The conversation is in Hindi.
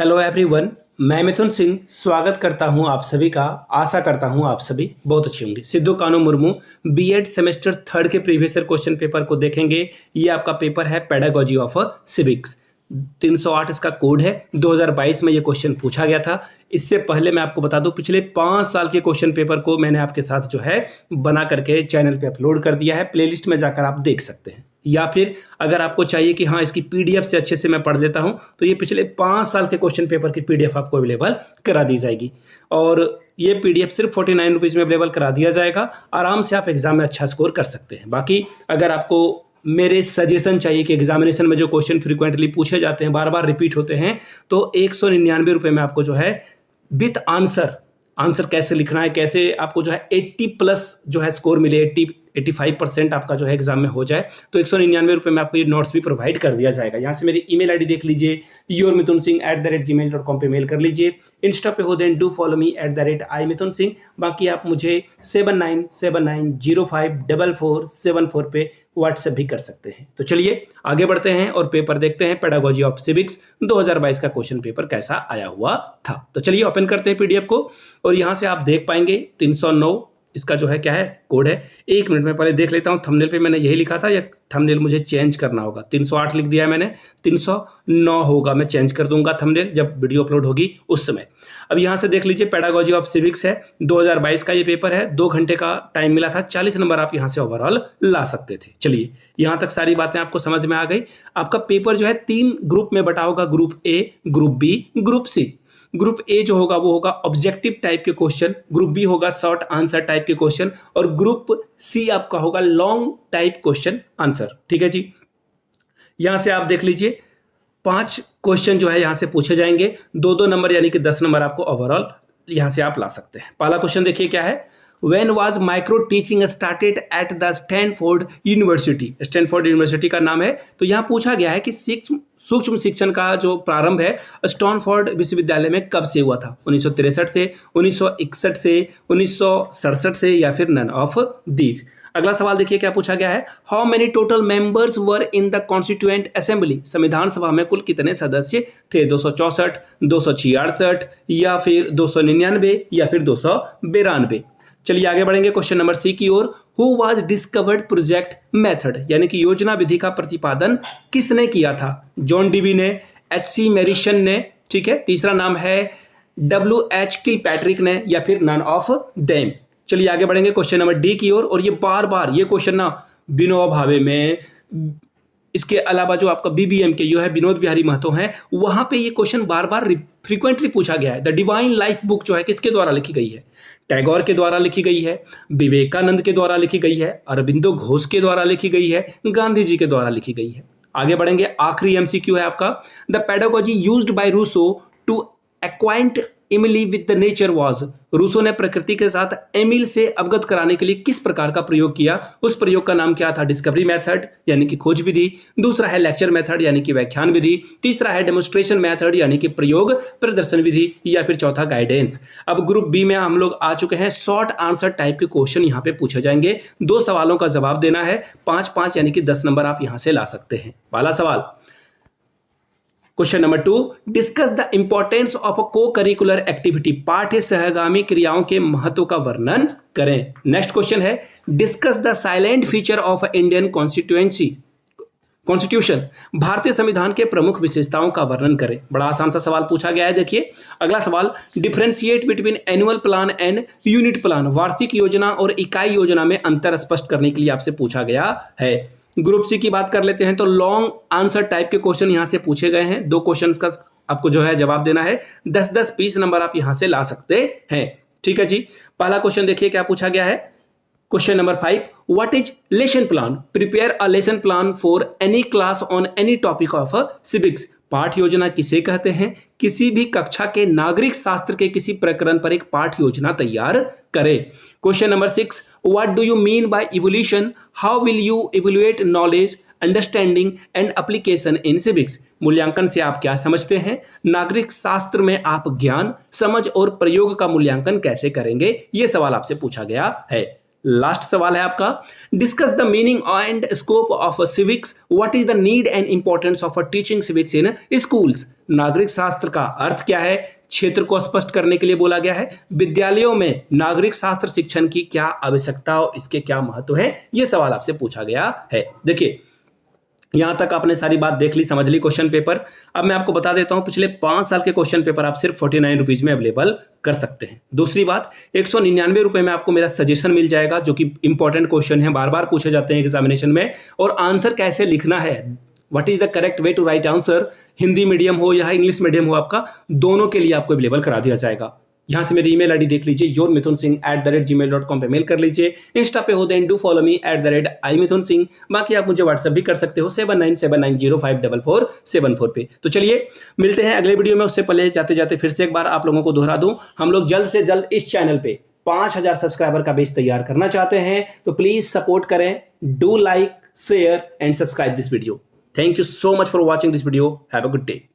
हेलो एवरीवन, मैं मिथुन सिंह स्वागत करता हूं आप सभी का। आशा करता हूं आप सभी बहुत अच्छे होंगे। सिद्धू कान्हू मुर्मू बीएड सेमेस्टर 3 के प्रीवियस ईयर क्वेश्चन पेपर को देखेंगे। ये आपका पेपर है पेडागोजी ऑफ सिविक्स। 308 इसका कोड है। 2022 में ये क्वेश्चन पूछा गया था। इससे पहले मैं आपको बता दूं, पिछले 5 साल के क्वेश्चन पेपर को मैंने आपके साथ जो है बना करके चैनल पे अपलोड कर दिया है। प्लेलिस्ट में जाकर आप देख सकते हैं, या फिर अगर आपको चाहिए कि हाँ इसकी पीडीएफ से अच्छे से मैं पढ़ लेता हूं, तो ये पिछले 5 साल के क्वेश्चन पेपर की पीडीएफ आपको अवेलेबल करा दी जाएगी। और ये पीडीएफ सिर्फ 49 रुपीज़ में अवेलेबल करा दिया जाएगा। आराम से आप एग्जाम में अच्छा स्कोर कर सकते हैं। बाकी अगर आपको मेरे सजेशन चाहिए कि एग्जामिनेशन में जो क्वेश्चन फ्रीक्वेंटली पूछे जाते हैं, बार बार रिपीट होते हैं, तो 199 रुपये में आपको जो है विथ आंसर कैसे लिखना है, कैसे आपको जो है 80 प्लस जो है स्कोर मिले, 85% आपका जो है एग्जाम में हो जाए, तो 199 रुपये में आपको ये नोट्स भी प्रोवाइड कर दिया जाएगा। यहाँ से मेरी ईमेल आईडी देख लीजिए, yourmithunsinh@gmail.com पे मेल कर लीजिए। इंस्टा पे हो then do follow me @imithunsin। बाकी आप मुझे 7979054474 पे व्हाट्सएप भी कर सकते हैं। तो चलिए आगे बढ़ते हैं और पेपर देखते हैं। पेडागोजी ऑफ सिविक्स 2022 का क्वेश्चन पेपर कैसा आया हुआ था। तो चलिए ओपन करते हैं पीडीएफ को, और यहाँ से आप देख पाएंगे 309 इसका जो है क्या है कोड है। 1 मिनट में पहले देख लेता हूँ। थंबनेल पे मैंने यही लिखा था, या थंबनेल मुझे चेंज करना होगा। 308 लिख दिया है मैंने, 309 होगा। मैं चेंज कर दूंगा थंबनेल जब वीडियो अपलोड होगी उस समय। अब यहाँ से देख लीजिए, पेडागोजी ऑफ सिविक्स है, 2022 का ये पेपर है। 2 घंटे का टाइम मिला था, 40 नंबर आप यहाँ से ओवरऑल ला सकते थे। चलिए यहाँ तक सारी बातें आपको समझ में आ गई। आपका पेपर जो है 3 ग्रुप में बटा होगा, group A, group B, group C. Group A जो होगा वो होगा ऑब्जेक्टिव टाइप के क्वेश्चन, ग्रुप बी होगा शॉर्ट आंसर टाइप के क्वेश्चन, और ग्रुप सी आपका होगा लॉन्ग टाइप क्वेश्चन आंसर। ठीक है जी। यहां से आप देख लीजिए 5 क्वेश्चन जो है यहां से पूछे जाएंगे। 2-2 नंबर यानी कि 10 नंबर आपको ओवरऑल यहां से आप ला सकते हैं। पहला क्वेश्चन देखिए क्या है। When was micro teaching started at the Stanford University? Stanford university का नाम है। तो यहाँ पूछा गया है कि सूक्ष्म शिक्षण का जो प्रारंभ है स्टैनफोर्ड विश्वविद्यालय में कब से हुआ था। 1963 से, 1961 से, 1967 से, या फिर नन ऑफ दीज। अगला सवाल देखिए क्या पूछा गया है। How many total members were in the constituent assembly? संविधान सभा में कुल कितने सदस्य थे? 264, 266, या फिर 299, या फिर 292। चलिए आगे बढ़ेंगे क्वेश्चन नंबर सी की ओर। Who was discovered project method, यानी कि योजना विधि का प्रतिपादन किसने किया था? जॉन डीवी ने, एच.सी. मैरिसन ने, ठीक है। तीसरा नाम है W.H. किलपैट्रिक ने, या फिर नन ऑफ देम। चलिए आगे बढ़ेंगे क्वेश्चन नंबर डी की ओर। और ये बार बार ये क्वेश्चन ना विनोबा भावे में, इसके अलावा जो आपका बीबीएम के जो है विनोद बिहारी महतो हैं, वहां पे ये क्वेश्चन बार बार फ्रीक्वेंटली पूछा गया है। द डिवाइन लाइफ बुक जो है किसके द्वारा लिखी गई है? टैगोर के द्वारा लिखी गई है, विवेकानंद के द्वारा लिखी गई है, अरबिंदो घोष के द्वारा लिखी गई है, गांधी जी के द्वारा लिखी गई है। आगे बढ़ेंगे, आखिरी एमसीक्यू है आपका। The pedagogy used by Rousseau to acquaint Emile with the nature was. Rousseau ने प्रकृति के साथ एमिल से अवगत कराने के लिए किस प्रकार का प्रयोग किया? उस प्रयोग का नाम क्या था? डिस्कवरी मेथड यानी कि खोज विधि, दूसरा है लेक्चर मेथड यानी कि व्याख्यान विधि, तीसरा है डेमोन्स्ट्रेशन मेथड यानी कि प्रयोग प्रदर्शन विधि, या फिर चौथा गाइडेंस। अब ग्रुप बी में हम लोग आ चुके हैं। शॉर्ट आंसर टाइप के क्वेश्चन यहाँ पे पूछे जाएंगे। 2 सवालों का जवाब देना है। 5-5 यानी कि 10 नंबर आप यहां से ला सकते हैं। पहला सवाल question number 2, discuss the importance of a को करिकुलर एक्टिविटी। पाठ्य सहगामी क्रियाओं के महत्व का वर्णन करें। नेक्स्ट क्वेश्चन है, discuss the silent feature of Indian constitution. भारतीय संविधान के प्रमुख विशेषताओं का वर्णन करें। बड़ा आसान सा सवाल पूछा गया है। देखिए अगला सवाल, differentiate between annual plan and unit plan. वार्षिक योजना और इकाई योजना में अंतर स्पष्ट करने के लिए आपसे पूछा गया है। ग्रुप सी की बात कर लेते हैं तो लॉन्ग आंसर टाइप के क्वेश्चन यहां से पूछे गए हैं। 2 क्वेश्चंस का आपको जो है जवाब देना है। 10-10 20 नंबर आप यहां से ला सकते हैं। ठीक है जी। पहला क्वेश्चन देखिए क्या पूछा गया है। Question number 5, what is lesson plan? Prepare a lesson plan for any class on any topic of civics. पाठ योजना किसे कहते हैं? किसी भी कक्षा के नागरिक शास्त्र के किसी प्रकरण पर एक पाठ योजना तैयार करें। Question number 6, what do you mean by evolution? How will you evaluate knowledge, understanding and application in civics? मूल्यांकन से आप क्या समझते हैं? नागरिक शास्त्र में आप ज्ञान, समझ और प्रयोग का मूल्यांकन कैसे करेंगे? यह सवाल आपसे पूछा गया है। लास्ट सवाल है आपका, discuss the meaning and scope of civics, what is the need and importance of teaching civics in schools. नागरिक शास्त्र का अर्थ क्या है, क्षेत्र को स्पष्ट करने के लिए बोला गया है। विद्यालयों में नागरिक शास्त्र शिक्षण की क्या आवश्यकता और इसके क्या महत्व है, यह सवाल आपसे पूछा गया है। देखिए यहां तक आपने सारी बात देख ली, समझ ली क्वेश्चन पेपर। अब मैं आपको बता देता हूं पिछले 5 साल के क्वेश्चन पेपर आप सिर्फ 49 रुपीज में अवेलेबल कर सकते हैं। दूसरी बात, 199 रुपए में आपको मेरा सजेशन मिल जाएगा, जो कि इंपॉर्टेंट क्वेश्चन है, बार बार पूछे जाते हैं एग्जामिनेशन में, और आंसर कैसे लिखना है, what is the correct way to write answer, Hindi medium हो या इंग्लिश मीडियम हो, आपका दोनों के लिए आपको अवेलेबल करा दिया जाएगा। यहां से मेरी ईमेल आईडी देख लीजिए, yourmithunsingh@gmail.com पे मेल कर लीजिए। इंस्टा पे हो then do follow me @imithunsingh। बाकी आप मुझे व्हाट्सएप भी कर सकते हो 7979054474 पे। तो चलिए मिलते हैं अगले वीडियो में। उससे पहले जाते जाते फिर से एक बार आप लोगों को दोहरा दूं, हम लोग जल्द से जल्द इस चैनल पे 5000 सब्सक्राइबर का बेस तैयार करना चाहते हैं, तो प्लीज सपोर्ट करें, do like, share and subscribe this video. Thank you so much for watching this video. Have a good day.